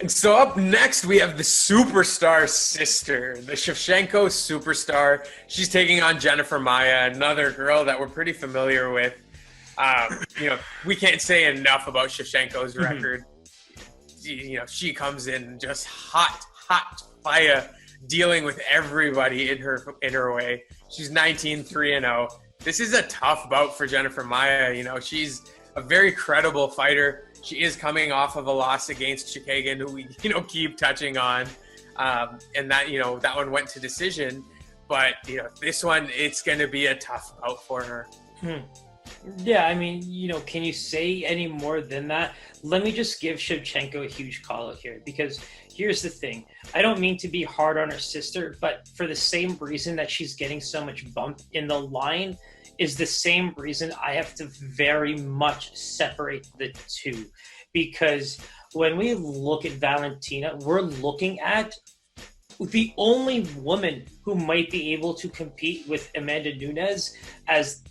And so up next, we have the superstar sister, the Shevchenko superstar. She's taking on Jennifer Maia, another girl that we're pretty familiar with. We can't say enough about Shevchenko's record. She comes in just hot fire, dealing with everybody in her way. She's 19-3-0. This is a tough bout for Jennifer Maia. She's a very credible fighter. She is coming off of a loss against Shevchenko, who we keep touching on, and that one went to decision. But this one, it's going to be a tough bout for her. Yeah, I mean, can you say any more than that? Let me just give Shevchenko a huge call out here, because here's the thing. I don't mean to be hard on her sister, but for the same reason that she's getting so much bump in the line is the same reason I have to very much separate the two. Because when we look at Valentina, we're looking at the only woman who might be able to compete with Amanda Nunes as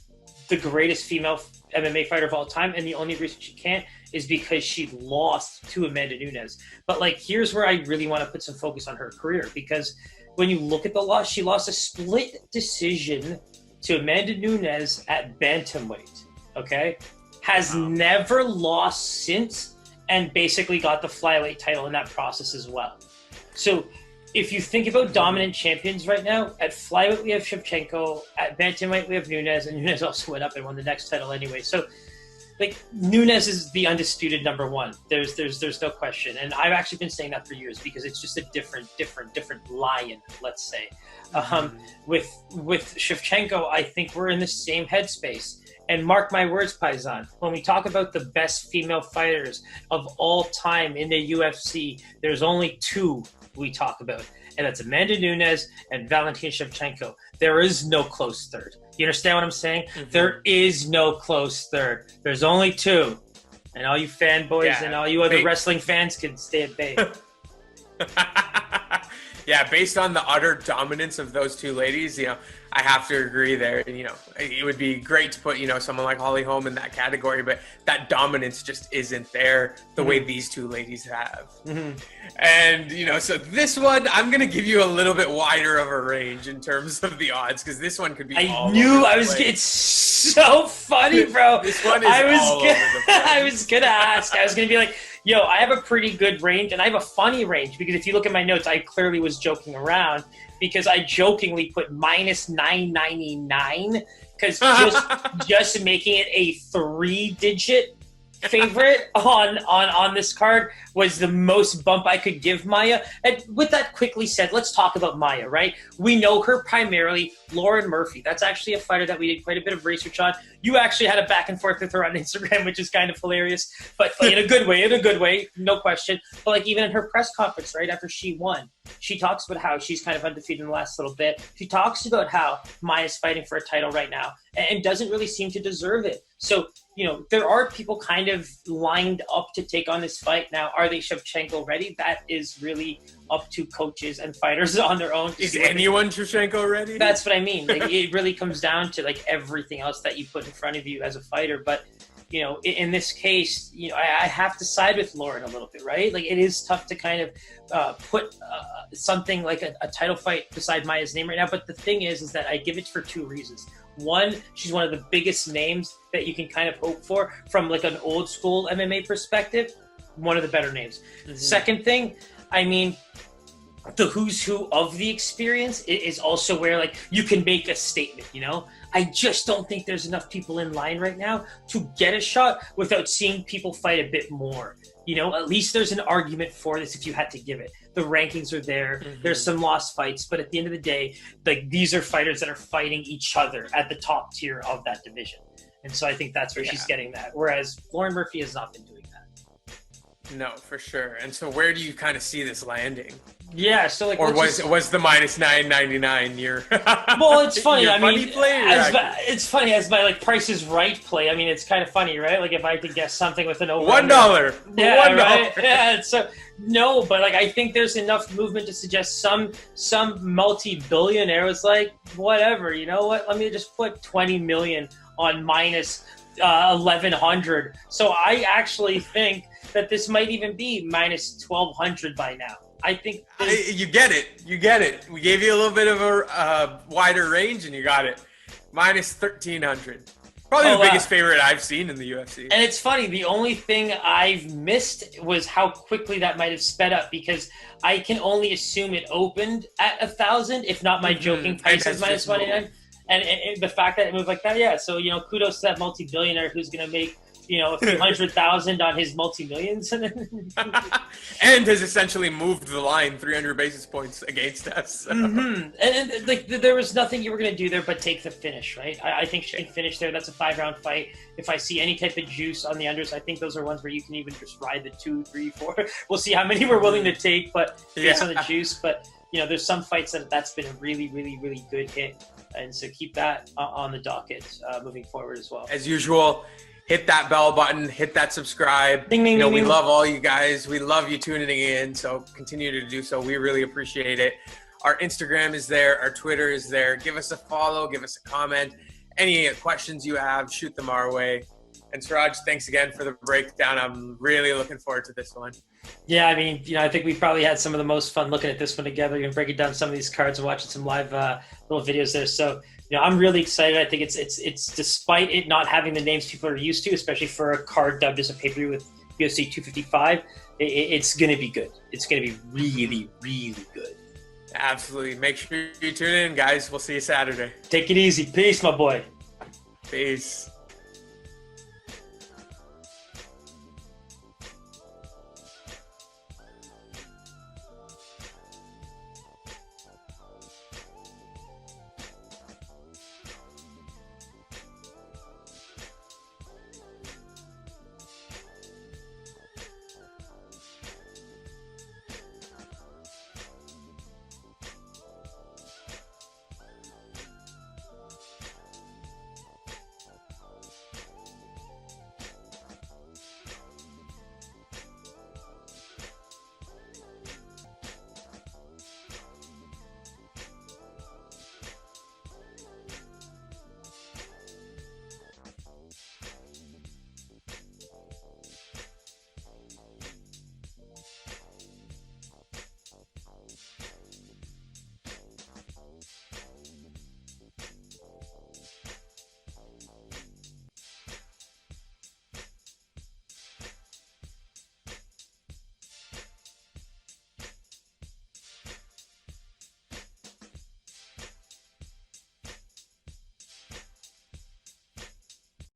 the greatest female MMA fighter of all time, and the only reason she can't is because she lost to Amanda Nunes. But here's where I really want to put some focus on her career, because when you look at the loss, she lost a split decision to Amanda Nunes at bantamweight. Okay, has never lost since, and basically got the flyweight title in that process as well. So if you think about dominant champions right now, at flyweight we have Shevchenko, at bantamweight we have Nunes, and Nunes also went up and won the next title anyway. So Nunes is the undisputed number one. There's no question. And I've actually been saying that for years, because it's just a different lion, let's say. With Shevchenko, I think we're in the same headspace. And mark my words, Paisan, when we talk about the best female fighters of all time in the UFC, there's only two we talk about, and that's Amanda Nunes and Valentina Shevchenko. There is no close third. You understand what I'm saying? Mm-hmm. There is no close third. There's only two. And all you fanboys and all you other wrestling fans can stay at bay. Yeah, based on the utter dominance of those two ladies, I have to agree there. And, it would be great to put, someone like Holly Holm in that category, but that dominance just isn't there the way these two ladies have. Mm-hmm. And, so this one, I'm going to give you a little bit wider of a range in terms of the odds, because this one could be it's so funny, bro. This one is all over the place. I was going to ask. I was going to be like, yo, I have a pretty good range, and I have a funny range, because if you look at my notes, I clearly was joking around, because I jokingly put minus 999, because just making it a 3-digit favorite on this card was the most bump I could give Maia. And with that quickly said, let's talk about Maia, right? We know her primarily, Lauren Murphy. That's actually a fighter that we did quite a bit of research on. You actually had a back and forth with her on Instagram, which is kind of hilarious, but in a good way, no question. But even in her press conference, right after she won, she talks about how she's kind of undefeated in the last little bit. She talks about how Maia's fighting for a title right now and doesn't really seem to deserve it. So, there are people kind of lined up to take on this fight. Now, are they Shevchenko ready? That is really up to coaches and fighters on their own. Is anyone Shevchenko ready? That's what I mean. It really comes down to everything else that you put in front of you as a fighter. But, in this case, I have to side with Lauren a little bit, right? It is tough to kind of put something like a title fight beside Maia's name right now. But the thing is that I give it for two reasons. One, she's one of the biggest names that you can kind of hope for from an old school MMA perspective. One of the better names. Mm-hmm. Second thing, I mean, the who's who of the experience is also where you can make a statement, I just don't think there's enough people in line right now to get a shot without seeing people fight a bit more. At least there's an argument for this if you had to give it. The rankings are there. Mm-hmm. There's some lost fights, but at the end of the day, these are fighters that are fighting each other at the top tier of that division. And so I think that's where she's getting that. Whereas Lauren Murphy has not been doing that. No, for sure. And so where do you kind of see this landing? Yeah, so or was the minus 999 your? Well, it's funny. It's funny as my Price is Right play. I mean, it's kind of funny, right? If I could guess something with an over $1. Yeah, $1. Right? Yeah. So no, but I think there's enough movement to suggest some multi-billionaire was whatever. You know what? Let me just put 20 million on minus 1100. So I actually think that this might even be minus 1,200 by now. I think you get it. You get it. We gave you a little bit of a wider range, and you got it. Minus 1,300. Probably the biggest favorite I've seen in the UFC. And it's funny, the only thing I've missed was how quickly that might have sped up, because I can only assume it opened at 1,000, if not my joking price is minus 1,900. And the fact that it moved like that, yeah. So, kudos to that multi-billionaire who's going to make, a few 100,000 on his multi-millions. And has essentially moved the line 300 basis points against us. So. Mm-hmm. And like, there was nothing you were going to do there but take the finish, right? I think she can finish there. That's a 5-round fight. If I see any type of juice on the unders, I think those are ones where you can even just ride the 2, 3, 4. We'll see how many we're willing to take, but based on the juice. But, there's some fights that's been a really, really, really good hit. And so keep that on the docket moving forward as well. As usual, hit that bell button, hit that subscribe. Ding, ding, ding, we ding. love all you guys. We love you tuning in. So continue to do so. We really appreciate it. Our Instagram is there. Our Twitter is there. Give us a follow. Give us a comment. Any questions you have, shoot them our way. And Siraj, thanks again for the breakdown. I'm really looking forward to this one. Yeah, I mean, I think we probably had some of the most fun looking at this one together and breaking down some of these cards and watching some live little videos there. So, I'm really excited. I think it's despite it not having the names people are used to, especially for a card dubbed as a pay-per-view with UFC 255, it's going to be good. It's going to be really, really good. Absolutely. Make sure you tune in, guys. We'll see you Saturday. Take it easy. Peace, my boy. Peace.